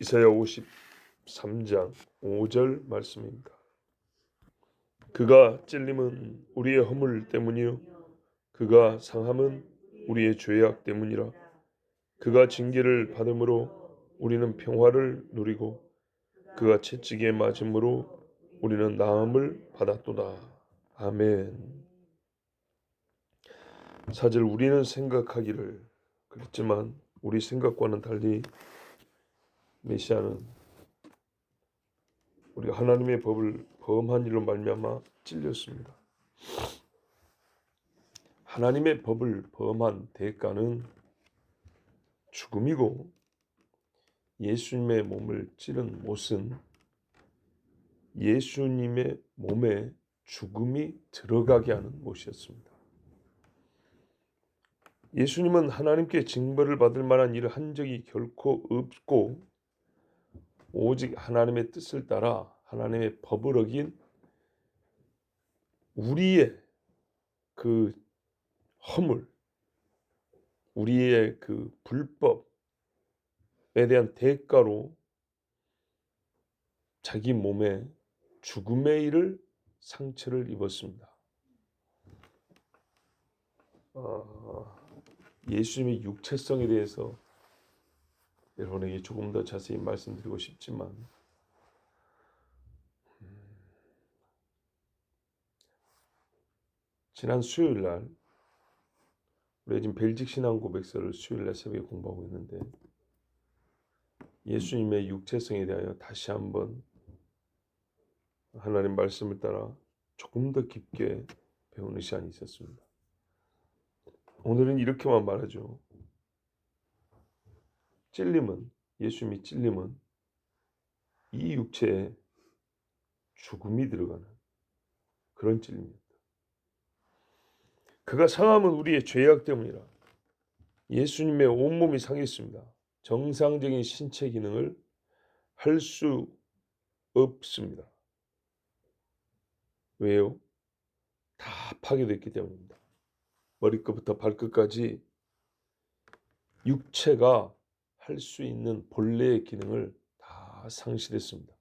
이사야 53장 5절 말씀입니다. 그가 찔림은 우리의 허물 때문이요 그가 상함은 우리의 죄악 때문이라. 그가 징계를 받음으로 우리는 평화를 누리고 그가 채찍에 맞음으로 우리는 나음을 받았도다. 아멘. 사실 우리는 생각하기를 그랬지만 우리 생각과는 달리 메시아는 우리가 하나님의 법을 범한 일로 말미암아 찔렸습니다. 하나님의 법을 범한 대가는 죽음이고 예수님의 몸을 찌른 못은 예수님의 몸에 죽음이 들어가게 하는 못이었습니다. 예수님은 하나님께 징벌을 받을 만한 일을 한 적이 결코 없고 오직 하나님의 뜻을 따라 하나님의 법을 어긴 우리의 그 허물, 우리의 그 불법에 대한 대가로 자기 몸에 죽음의 일을 상처를 입었습니다. 예수님의 육체성에 대해서 여러분에게 조금 더 자세히 말씀드리고 싶지만 지난 수요일 날 우리가 지금 벨직 신앙 고백서를 수요일 날 새벽에 공부하고 있는데 예수님의 육체성에 대하여 다시 한번 하나님 말씀을 따라 조금 더 깊게 배우는 시간이 있었습니다. 오늘은 이렇게만 말하죠. 찔림은, 예수님이 찔림은 이 육체에 죽음이 들어가는 그런 찔림입니다. 그가 상함은 우리의 죄악 때문이라. 예수님의 온몸이 상했습니다. 정상적인 신체 기능을 할 수 없습니다. 왜요? 다 파괴됐기 때문입니다. 머리끝부터 발끝까지 육체가 할 수 있는 본래의 기능을 다 상실했습니다.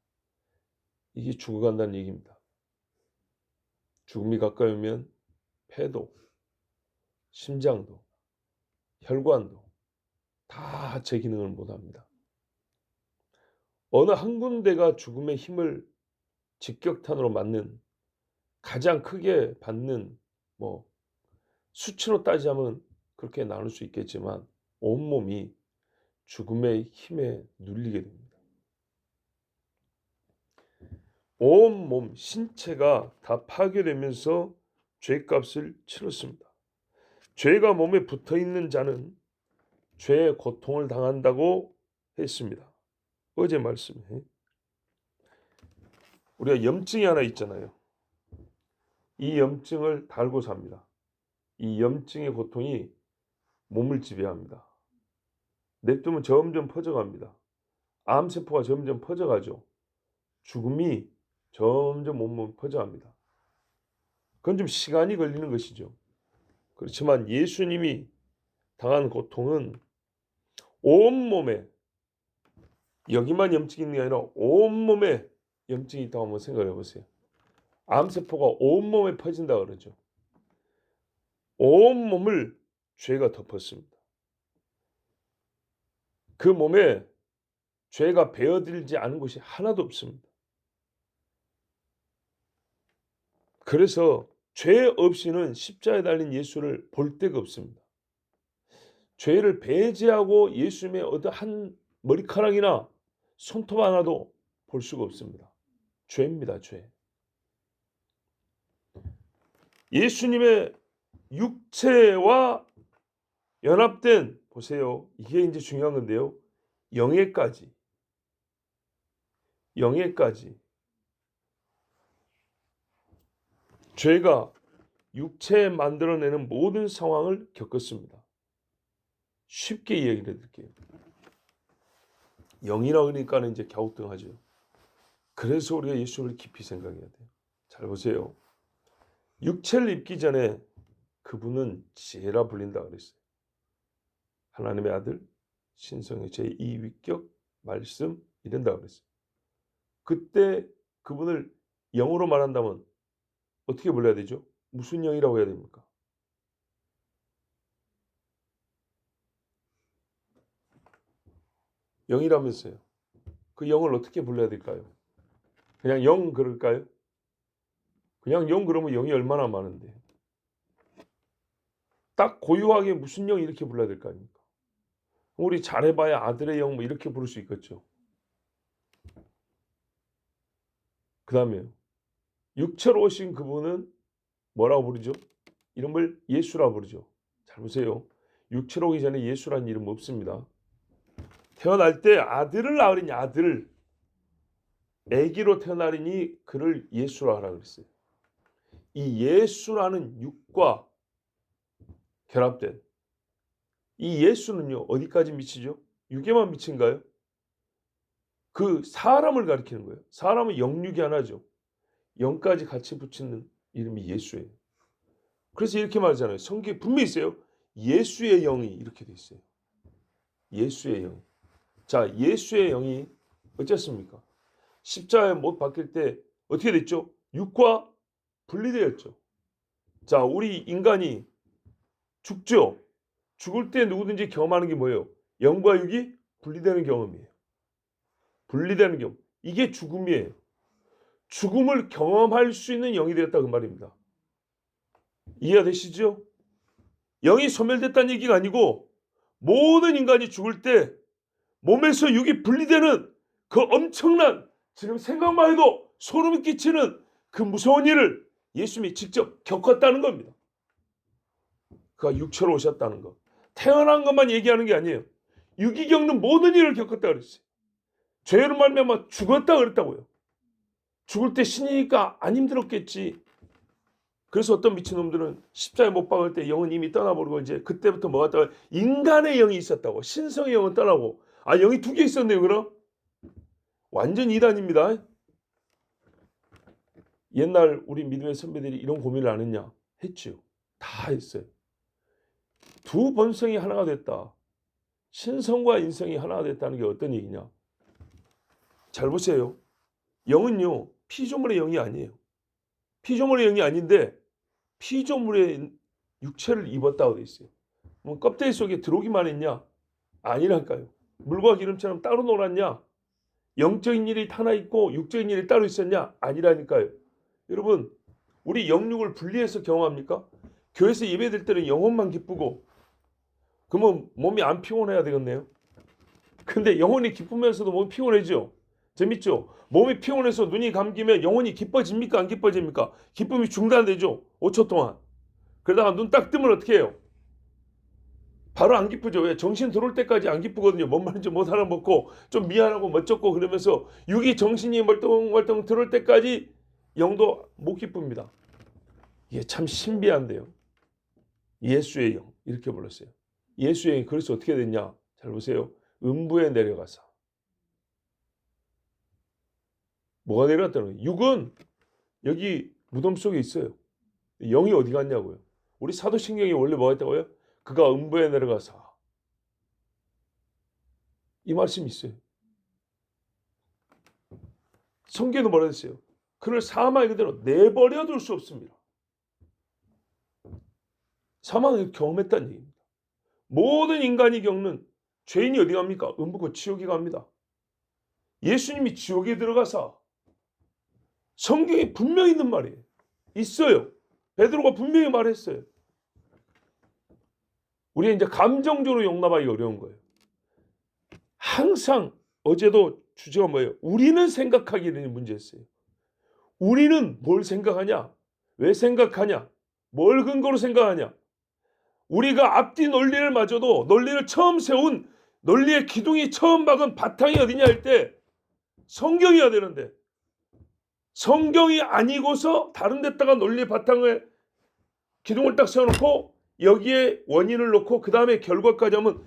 이게 죽어간다는 얘기입니다. 죽음이 가까이 오면 폐도, 심장도, 혈관도 다 제 기능을 못합니다. 어느 한 군데가 죽음의 힘을 직격탄으로 맞는 가장 크게 받는 수치로 따지자면 그렇게 나눌 수 있겠지만 온몸이 죽음의 힘에 눌리게 됩니다. 온몸 신체가 다 파괴되면서 죄값을 치렀습니다. 죄가 몸에 붙어있는 자는 죄의 고통을 당한다고 했습니다. 어제 말씀에 우리가 염증이 하나 있잖아요. 이 염증을 달고 삽니다. 이 염증의 고통이 몸을 지배합니다. 냅두면 점점 퍼져갑니다. 암세포가 점점 퍼져가죠. 죽음이 점점 몸에 퍼져갑니다. 그건 좀 시간이 걸리는 것이죠. 그렇지만 예수님이 당한 고통은 온몸에, 여기만 염증이 있는 게 아니라 온몸에 염증이 있다고 한번 생각해 보세요. 암세포가 온몸에 퍼진다 그러죠. 온몸을 죄가 덮었습니다. 그 몸에 죄가 베어들지 않은 곳이 하나도 없습니다. 그래서 죄 없이는 십자가에 달린 예수를 볼 데가 없습니다. 죄를 배제하고 예수님의 어떤 한 머리카락이나 손톱 하나도 볼 수가 없습니다. 죄입니다, 죄. 예수님의 육체와 연합된, 보세요. 이게 이제 중요한 건데요. 영예까지 죄가 육체에 만들어내는 모든 상황을 겪었습니다. 쉽게 이야기를 해드릴게요. 영이라 그러니까 이제 갸우뚱하죠. 그래서 우리가 예수를 깊이 생각해야 돼요. 잘 보세요. 육체를 입기 전에 그분은 지혜라 불린다 그랬어요. 하나님의 아들, 신성의 제2위격 말씀, 이런다 그랬어요. 그때 그분을 영으로 말한다면 어떻게 불러야 되죠? 무슨 영이라고 해야 됩니까? 영이라면서요. 그 영을 어떻게 불러야 될까요? 그냥 영 그럴까요? 그냥 영 그러면 영이 얼마나 많은데. 딱 고유하게 무슨 영 이렇게 불러야 될 거 아닙니까? 우리 잘해봐야 아들의 영 뭐 이렇게 부를 수 있겠죠. 그 다음에요. 육체로 오신 그분은 뭐라고 부르죠? 이름을 예수라고 부르죠. 잘 보세요. 육체로 오기 전에 예수라는 이름 없습니다. 태어날 때 아들을 낳으리니 아들을 아기로 태어나리니 그를 예수라 하라 그랬어요. 이 예수라는 육과 결합된 이 예수는요 어디까지 미치죠? 육에만 미친가요? 그 사람을 가리키는 거예요. 사람은 영육이 하나죠. 영까지 같이 붙이는 이름이 예수예요. 그래서 이렇게 말하잖아요. 성경에 분명히 있어요. 예수의 영이 이렇게 돼 있어요. 예수의 영. 자, 예수의 영이 어쨌습니까? 십자가에 못 박힐 때 어떻게 됐죠? 육과 분리되었죠. 자, 우리 인간이 죽죠. 죽을 때 누구든지 경험하는 게 뭐예요? 영과 육이 분리되는 경험이에요. 분리되는 경험. 이게 죽음이에요. 죽음을 경험할 수 있는 영이 되었다 그 말입니다. 이해가 되시죠? 영이 소멸됐다는 얘기가 아니고 모든 인간이 죽을 때 몸에서 육이 분리되는 그 엄청난 지금 생각만 해도 소름이 끼치는 그 무서운 일을 예수님이 직접 겪었다는 겁니다. 그가 육체로 오셨다는 것. 태어난 것만 얘기하는 게 아니에요. 육이 겪는 모든 일을 겪었다 그랬어요. 죄로 말미암아 죽었다 그랬다고요. 죽을 때 신이니까 안 힘들었겠지. 그래서 어떤 미친놈들은 십자가에 못 박을 때 영은 이미 떠나버리고 이제 그때부터 뭐가 떠나 인간의 영이 있었다고. 신성의 영은 떠나고. 아, 영이 두 개 있었네요 그럼? 완전 이단입니다. 옛날 우리 믿음의 선배들이 이런 고민을 안 했냐? 했죠. 다 했어요. 두 본성이 하나가 됐다. 신성과 인성이 하나가 됐다는 게 어떤 얘기냐? 잘 보세요. 영은요. 피조물의 영이 아니에요. 피조물의 영이 아닌데 피조물의 육체를 입었다고 돼 있어요. 뭐 껍데기 속에 들어오기만 했냐? 아니랄까요. 물과 기름처럼 따로 놀았냐? 영적인 일이 하나 있고 육적인 일이 따로 있었냐? 아니라니까요. 여러분, 우리 영육을 분리해서 경험합니까? 교회에서 예배드릴 때는 영혼만 기쁘고 그러면 몸이 안 피곤해야 되겠네요. 근데 영혼이 기쁘면서도 몸이 피곤해지죠. 재밌죠? 몸이 피곤해서 눈이 감기면 영혼이 기뻐집니까? 안 기뻐집니까? 기쁨이 중단되죠. 5초 동안. 그러다가 눈 딱 뜨면 어떻게 해요? 바로 안 기쁘죠. 왜? 정신 들어올 때까지 안 기쁘거든요. 뭔 말인지 못 알아먹고 좀 미안하고 멋쩍고 그러면서 육이 정신이 멀뚱멀뚱 들어올 때까지 영도 못 기쁩니다. 이게 참 신비한데요. 예수의 영 이렇게 불렀어요. 예수의 영이 그래서 어떻게 됐냐? 잘 보세요. 음부에 내려가서 뭐가 내려갔다는 거예요? 육은 여기 무덤 속에 있어요. 영이 어디 갔냐고요. 우리 사도신경에 원래 뭐가 있다고요? 그가 음부에 내려가서 이 말씀이 있어요. 성경에도 뭐라 했어요? 그를 사망의 그대로 내버려 둘 수 없습니다. 사망을 경험했다는 얘기입니다. 모든 인간이 겪는 죄인이 어디 갑니까? 음부고 지옥에 갑니다. 예수님이 지옥에 들어가서 성경에 분명히 있는 말이에요. 있어요. 베드로가 분명히 말했어요. 우리 이제 감정적으로 용납하기 어려운 거예요. 항상 어제도 주제가 뭐예요? 우리는 생각하기는 문제였어요. 우리는 뭘 생각하냐? 왜 생각하냐? 뭘 근거로 생각하냐? 우리가 앞뒤 논리를 마저도 논리를 처음 세운 논리의 기둥이 처음 박은 바탕이 어디냐 할 때 성경이어야 되는데 성경이 아니고서 다른 데다가 논리 바탕을 기둥을 딱 세워놓고 여기에 원인을 놓고 그 다음에 결과까지 하면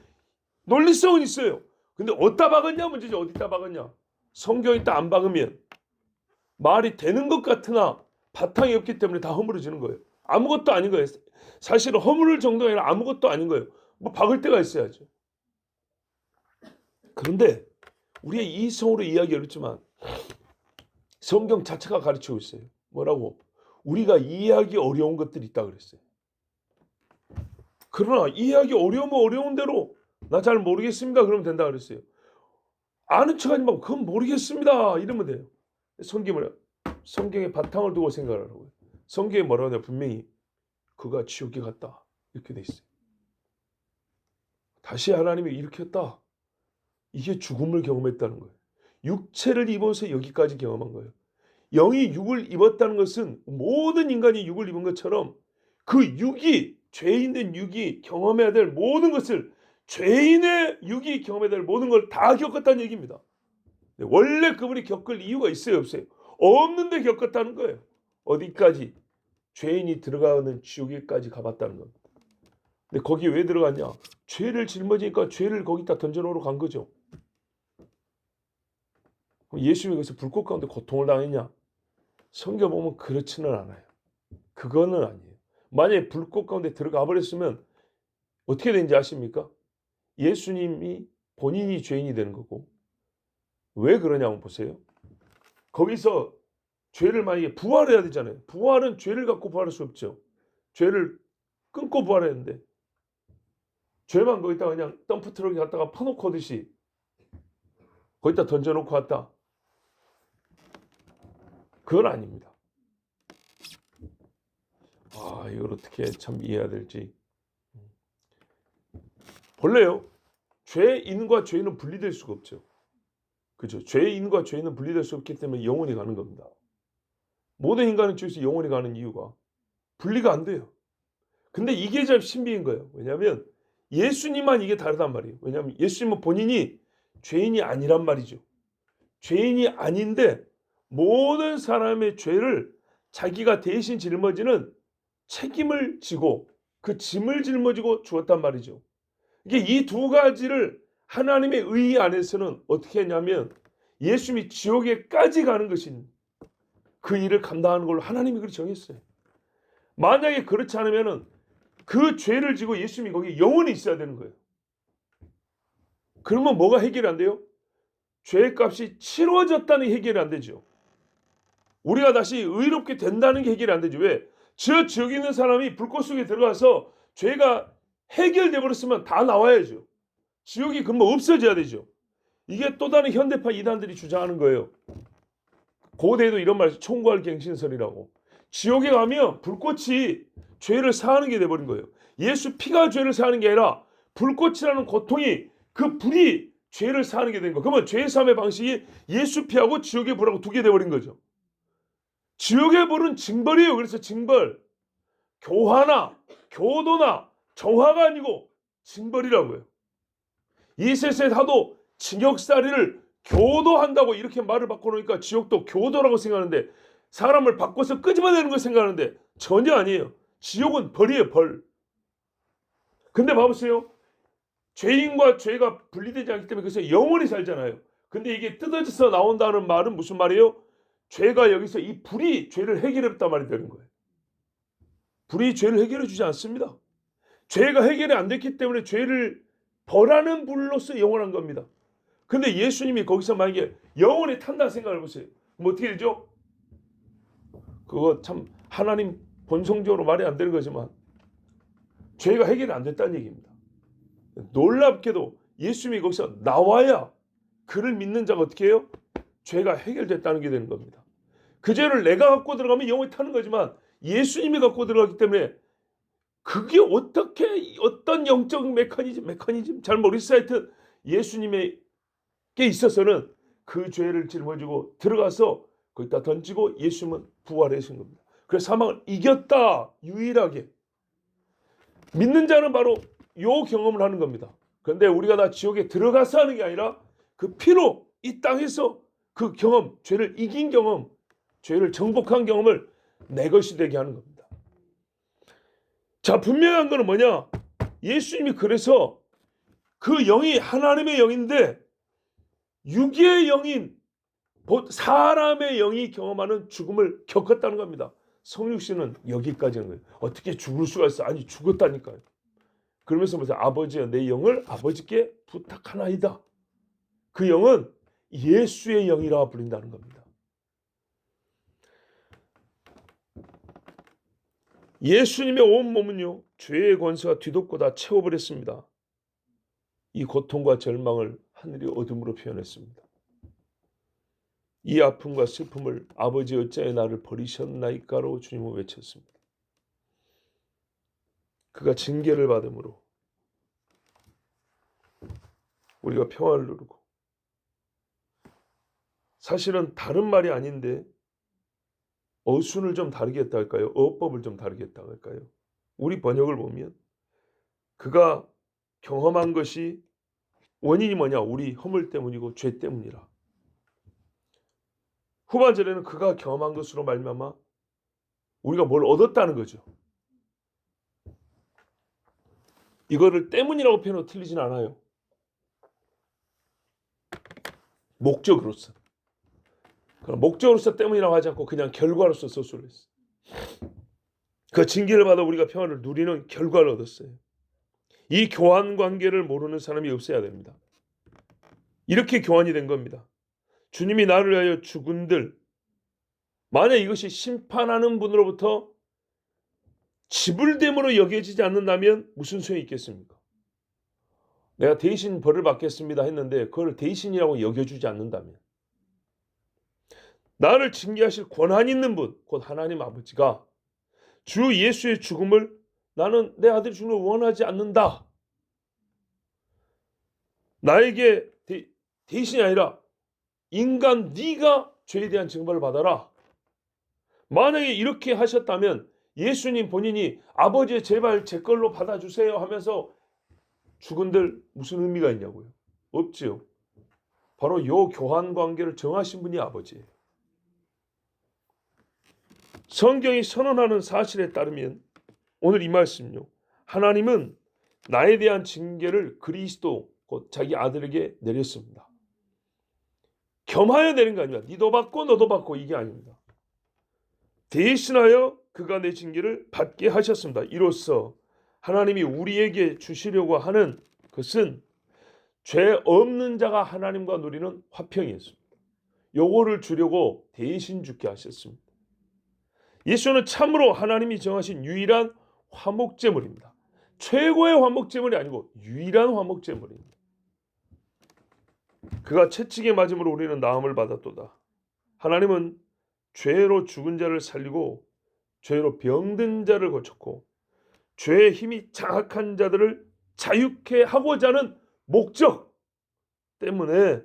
논리성은 있어요. 근데 어디다 박았냐 문제지. 어디다 박았냐. 성경이 딱 안 박으면 말이 되는 것 같으나 바탕이 없기 때문에 다 허물어지는 거예요. 아무것도 아닌 거예요. 사실은 허물을 정도가 아니라 아무것도 아닌 거예요. 뭐 박을 때가 있어야죠. 그런데 우리의 이성으로 이해하기 어렵지만 성경 자체가 가르치고 있어요. 뭐라고? 우리가 이해하기 어려운 것들이 있다 그랬어요. 그러나 이해하기 어려우면 어려운 대로 나 잘 모르겠습니다 그러면 된다 그랬어요. 아는 척하지 말고 그건 모르겠습니다 이러면 돼요. 성경의 바탕을 두고 생각하라고요. 성경에 뭐라고 하냐 분명히 그가 지옥에 갔다 이렇게 돼 있어요. 다시 하나님이 일으켰다. 이게 죽음을 경험했다는 거예요. 육체를 입어서 여기까지 경험한 거예요. 영이 육을 입었다는 것은 모든 인간이 육을 입은 것처럼 그 육이 죄인된 육이 경험해야 될 모든 것을 죄인의 육이 경험해야 될 모든 걸 다 겪었다는 얘기입니다. 원래 그분이 겪을 이유가 있어요 없어요? 없는데 겪었다는 거예요. 어디까지? 죄인이 들어가는 지옥에까지 가봤다는 겁니다. 근데 거기 왜 들어갔냐? 죄를 짊어지니까 죄를 거기다 던져놓으러 간 거죠. 예수님이 거기서 불꽃 가운데 고통을 당했냐? 성경 보면 그렇지는 않아요. 그거는 아니에요. 만약에 불꽃 가운데 들어가 버렸으면 어떻게 되는지 아십니까? 예수님이 본인이 죄인이 되는 거고. 왜 그러냐고 보세요. 거기서 죄를 만약에 부활해야 되잖아요. 부활은 죄를 갖고 부활할 수 없죠. 죄를 끊고 부활했는데 죄만 거기다 그냥 덤프트럭에 갖다가 퍼놓고 오듯이 거기다 던져놓고 왔다. 그건 아닙니다. 이걸 어떻게 참 이해해야 될지. 본래요. 죄인과 죄인은 분리될 수가 없죠. 그죠? 죄인과 죄인은 분리될 수 없기 때문에 영원히 가는 겁니다. 모든 인간은 죄에서 영원히 가는 이유가 분리가 안 돼요. 근데 이게 참 신비인 거예요. 왜냐하면 예수님만 이게 다르단 말이에요. 왜냐하면 예수님은 본인이 죄인이 아니란 말이죠. 죄인이 아닌데 모든 사람의 죄를 자기가 대신 짊어지는 책임을 지고 그 짐을 짊어지고 죽었단 말이죠. 이게 이 두 가지를 하나님의 의 안에서는 어떻게 했냐면 예수님이 지옥에까지 가는 것인 그 일을 감당하는 걸로 하나님이 그렇게 정했어요. 만약에 그렇지 않으면 그 죄를 지고 예수님이 거기 영원히 있어야 되는 거예요. 그러면 뭐가 해결이 안 돼요? 죄의 값이 치러졌다는 게 해결이 안 되죠. 우리가 다시 의롭게 된다는 게 해결이 안 되죠. 왜? 저 지옥에 있는 사람이 불꽃 속에 들어가서 죄가 해결돼 버렸으면 다 나와야죠. 지옥이 그러면 없어져야 되죠. 이게 또 다른 현대파 이단들이 주장하는 거예요. 고대에도 이런 말이 총괄 갱신설이라고. 지옥에 가면 불꽃이 죄를 사하는 게 돼버린 거예요. 예수 피가 죄를 사하는 게 아니라 불꽃이라는 고통이 그 불이 죄를 사하는 게 된 거예요. 그러면 죄 사함의 방식이 예수 피하고 지옥의 불하고 두 개 돼버린 거죠. 지옥의 불은 징벌이에요. 그래서 징벌, 교화나 교도나 정화가 아니고 징벌이라고요. 이셋셋 하도 징역살이를 교도한다고 이렇게 말을 바꿔놓으니까 지옥도 교도라고 생각하는데 사람을 바꿔서 끄집어내는 걸 생각하는데 전혀 아니에요. 지옥은 벌이에요, 벌. 근데 봐보세요. 죄인과 죄가 분리되지 않기 때문에 그래서 영원히 살잖아요. 근데 이게 뜯어져서 나온다는 말은 무슨 말이에요? 죄가 여기서 이 불이 죄를 해결했단 말이 되는 거예요. 불이 죄를 해결해 주지 않습니다. 죄가 해결이 안 됐기 때문에 죄를 벌하는 불로서 영원한 겁니다. 근데 예수님이 거기서 만약에 영원히 탄다 생각을 해보세요. 그럼 어떻게 되죠? 그거 참 하나님 본성적으로 말이 안 되는 거지만 죄가 해결이 안 됐다는 얘기입니다. 놀랍게도 예수님이 거기서 나와야 그를 믿는 자가 어떻게 해요? 죄가 해결됐다는 게 되는 겁니다. 그 죄를 내가 갖고 들어가면 영원히 타는 거지만 예수님이 갖고 들어가기 때문에 그게 어떻게 어떤 영적 메커니즘 잘 모르겠어요. 하여튼 예수님에게 있어서는 그 죄를 짊어지고 들어가서 거기다 던지고 예수님은 부활하신 겁니다. 그래서 사망을 이겼다. 유일하게. 믿는 자는 바로 요 경험을 하는 겁니다. 그런데 우리가 다 지옥에 들어가서 하는 게 아니라 그 피로 이 땅에서 그 경험, 죄를 이긴 경험, 죄를 정복한 경험을 내 것이 되게 하는 겁니다. 자, 분명한 거는 뭐냐? 예수님이 그래서 그 영이 하나님의 영인데 육의 영인 사람의 영이 경험하는 죽음을 겪었다는 겁니다. 성육신은 여기까지는 거예요. 어떻게 죽을 수가 있어? 아니 죽었다니까요. 그러면서 무슨 아버지여 내 영을 아버지께 부탁하나이다. 그 영은 예수의 영이라 불린다는 겁니다. 예수님의 온 몸은요, 죄의 권세가 뒤덮고 다 채워버렸습니다. 이 고통과 절망을 하늘이 어둠으로 표현했습니다. 이 아픔과 슬픔을 아버지 어찌하여 나를 버리셨나이까로 주님은 외쳤습니다. 그가 징계를 받음으로 우리가 평화를 누리고, 사실은 다른 말이 아닌데 어순을 좀 다르게 했다 할까요? 어법을 좀 다르게 했다 할까요? 우리 번역을 보면 그가 경험한 것이 원인이 뭐냐? 우리 허물 때문이고 죄 때문이라. 후반절에는 그가 경험한 것으로 말미암아 우리가 뭘 얻었다는 거죠. 이거를 때문이라고 표현하고 틀리진 않아요. 목적으로서. 그럼 목적으로서 때문이라고 하지 않고 그냥 결과로서 서술을 했어요. 그 징계를 받아 우리가 평화를 누리는 결과를 얻었어요. 이 교환 관계를 모르는 사람이 없어야 됩니다. 이렇게 교환이 된 겁니다. 주님이 나를 위하여 죽은들, 만약 이것이 심판하는 분으로부터 지불됨으로 여겨지지 않는다면 무슨 소용이 있겠습니까? 내가 대신 벌을 받겠습니다 했는데 그걸 대신이라고 여겨주지 않는다면, 나를 징계하실 권한 있는 분, 곧 하나님 아버지가 주 예수의 죽음을 나는 내 아들이 죽는 걸 원하지 않는다, 나에게 대신이 아니라 인간 네가 죄에 대한 징벌을 받아라. 만약에 이렇게 하셨다면 예수님 본인이 아버지 제발 제 걸로 받아주세요 하면서 죽은들 무슨 의미가 있냐고요? 없지요. 바로 이 교환 관계를 정하신 분이 아버지예요. 성경이 선언하는 사실에 따르면 오늘 이 말씀요, 하나님은 나에 대한 징계를 그리스도 곧 자기 아들에게 내렸습니다. 겸하여 내린 거 아닙니다. 니도 받고 너도 받고 이게 아닙니다. 대신하여 그가 내 징계를 받게 하셨습니다. 이로써 하나님이 우리에게 주시려고 하는 것은 죄 없는 자가 하나님과 누리는 화평이었습니다. 요거를 주려고 대신 죽게 하셨습니다. 예수는 참으로 하나님이 정하신 유일한 화목제물입니다. 최고의 화목제물이 아니고 유일한 화목제물입니다. 그가 채찍에 맞음으로 우리는 나음을 받았도다. 하나님은 죄로 죽은 자를 살리고 죄로 병든 자를 고쳤고 죄의 힘이 장악한 자들을 자유케 하고자 하는 목적 때문에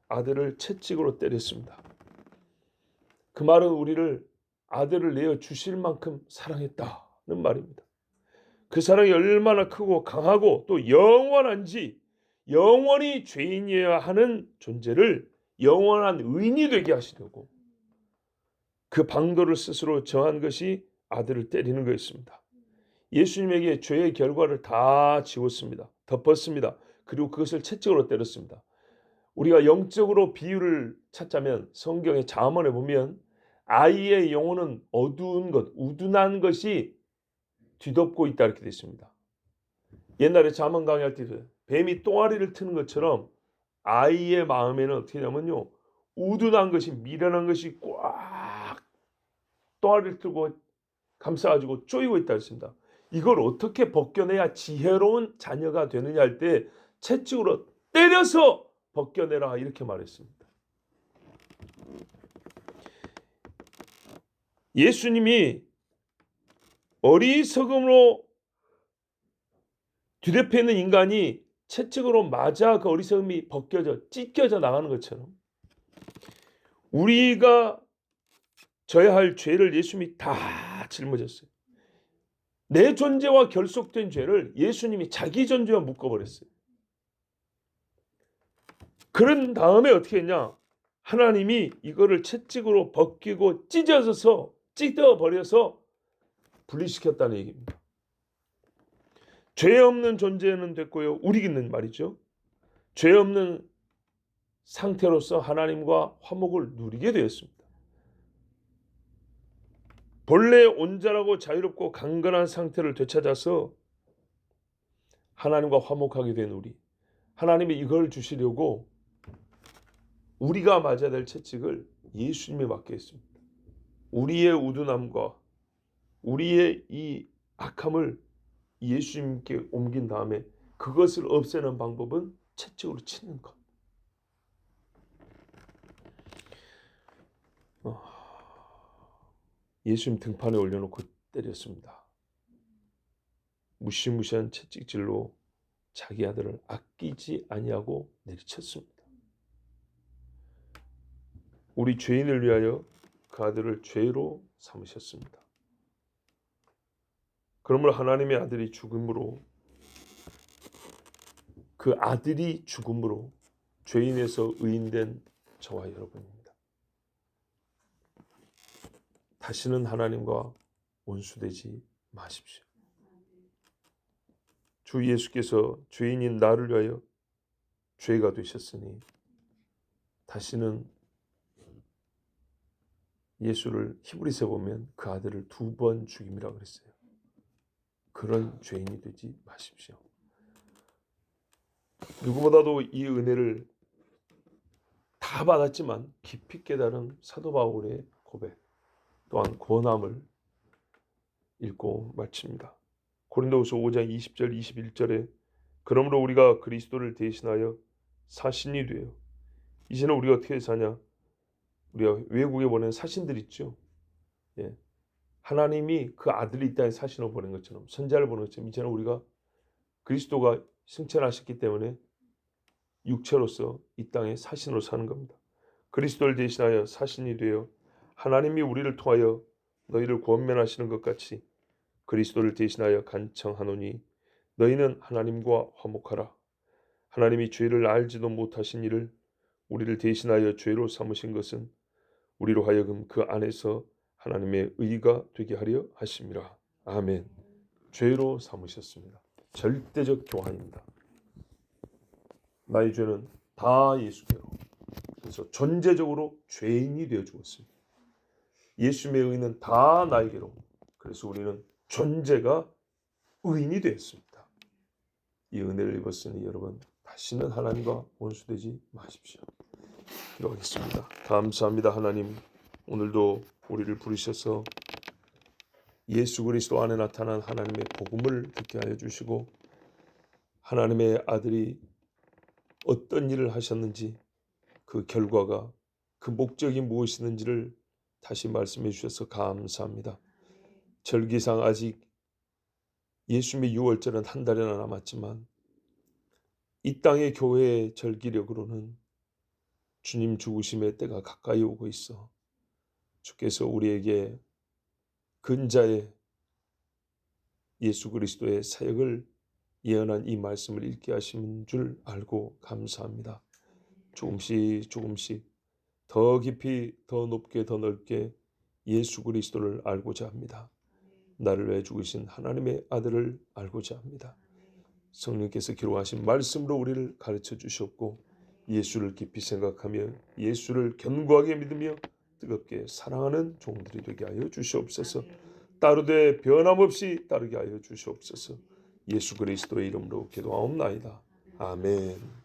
아들을 채찍으로 때렸습니다. 그 말은 우리를 아들을 내어 주실 만큼 사랑했다는 말입니다. 그 사랑이 얼마나 크고 강하고 또 영원한지, 영원히 죄인이어야 하는 존재를 영원한 의인이 되게 하시려고 그 방도를 스스로 정한 것이 아들을 때리는 것이었습니다. 예수님에게 죄의 결과를 다 지웠습니다. 덮었습니다. 그리고 그것을 채찍으로 때렸습니다. 우리가 영적으로 비유를 찾자면 성경의 잠언에 보면 아이의 영혼은 어두운 것, 우둔한 것이 뒤덮고 있다 이렇게 되어 있습니다. 옛날에 잠언 강의할 때 뱀이 똥아리를 트는 것처럼 아이의 마음에는 어떻게 되냐면요, 우둔한 것이, 미련한 것이 꽉 똥아리를 틀고 감싸가지고 쪼이고 있다 했습니다. 이걸 어떻게 벗겨내야 지혜로운 자녀가 되느냐 할 때 채찍으로 때려서 벗겨내라 이렇게 말했습니다. 예수님이 어리석음으로 뒤덮여 있는 인간이 채찍으로 맞아 그 어리석음이 벗겨져 찢겨져 나가는 것처럼 우리가 져야 할 죄를 예수님이 다 짊어졌어요. 내 존재와 결속된 죄를 예수님이 자기 존재와 묶어버렸어요. 그런 다음에 어떻게 했냐? 하나님이 이거를 채찍으로 벗기고 찢어버려서 분리시켰다는 얘기입니다. 죄 없는 존재는 됐고요. 우리는 말이죠. 죄 없는 상태로서 하나님과 화목을 누리게 되었습니다. 본래 온전하고 자유롭고 강건한 상태를 되찾아서 하나님과 화목하게 된 우리. 하나님이 이걸 주시려고 우리가 맞아야 될 채찍을 예수님이 맡겨 있습니다. 우리의 우둔함과 우리의 이 악함을 예수님께 옮긴 다음에 그것을 없애는 방법은 채찍으로 치는 것. 예수님 등판에 올려놓고 때렸습니다. 무시무시한 채찍질로 자기 아들을 아끼지 아니하고 내리쳤습니다. 우리 죄인을 위하여 그 아들을 죄로 삼으셨습니다. 그러므로 하나님의 아들이 죽음으로, 그 아들이 죽음으로 죄인에서 의인된 저와 여러분입니다. 다시는 하나님과 원수되지 마십시오. 주 예수께서 죄인인 나를 위하여 죄가 되셨으니 다시는 예수를 히브리서에 보면 그 아들을 2번 죽임이라고 그랬어요. 그런 죄인이 되지 마십시오. 누구보다도 이 은혜를 다 받았지만 깊이 깨달은 사도 바울의 고백 또한 권함을 읽고 마칩니다. 고린도후서 5장 20절 21절에 그러므로 우리가 그리스도를 대신하여 사신이 되어 이제는 우리가 어떻게 사냐? 우리가 외국에 보낸 사신들 있죠. 예. 하나님이 그 아들이 이 땅에 사신을 보낸 것처럼, 선자를 보낸 것처럼 이제는 우리가 그리스도가 승천하셨기 때문에 육체로서 이 땅에 사신으로 사는 겁니다. 그리스도를 대신하여 사신이 되어 하나님이 우리를 통하여 너희를 권면하시는 것 같이 그리스도를 대신하여 간청하노니 너희는 하나님과 화목하라. 하나님이 죄를 알지도 못하신 이를 우리를 대신하여 죄로 삼으신 것은 우리로 하여금 그 안에서 하나님의 의가 되게 하려 하심이라. 아멘. 죄로 삼으셨습니다. 절대적 교환입니다. 나의 죄는 다 예수께로. 그래서 존재적으로 죄인이 되어 죽었습니다. 예수님의 의는 다 나에게로. 그래서 우리는 존재가 의인이 되었습니다. 이 은혜를 입었으니 여러분 다시는 하나님과 원수되지 마십시오. 기도하겠습니다. 감사합니다. 하나님, 오늘도 우리를 부르셔서 예수 그리스도 안에 나타난 하나님의 복음을 듣게 하여 주시고 하나님의 아들이 어떤 일을 하셨는지 그 결과가 그 목적이 무엇이든지를 다시 말씀해 주셔서 감사합니다. 절기상 아직 예수님의 유월절은 한 달이나 남았지만 이 땅의 교회의 절기력으로는 주님 죽으심의 때가 가까이 오고 있어 주께서 우리에게 근자의 예수 그리스도의 사역을 예언한 이 말씀을 읽게 하신 줄 알고 감사합니다. 조금씩 더 깊이 더 높게 더 넓게 예수 그리스도를 알고자 합니다. 나를 위해 죽으신 하나님의 아들을 알고자 합니다. 성령께서 기록하신 말씀으로 우리를 가르쳐 주셨고 예수를 깊이 생각하며 예수를 견고하게 믿으며 뜨겁게 사랑하는 종들이 되게 하여 주시옵소서. 따르되 변함없이 따르게 하여 주시옵소서. 예수 그리스도의 이름으로 기도하옵나이다. 아멘.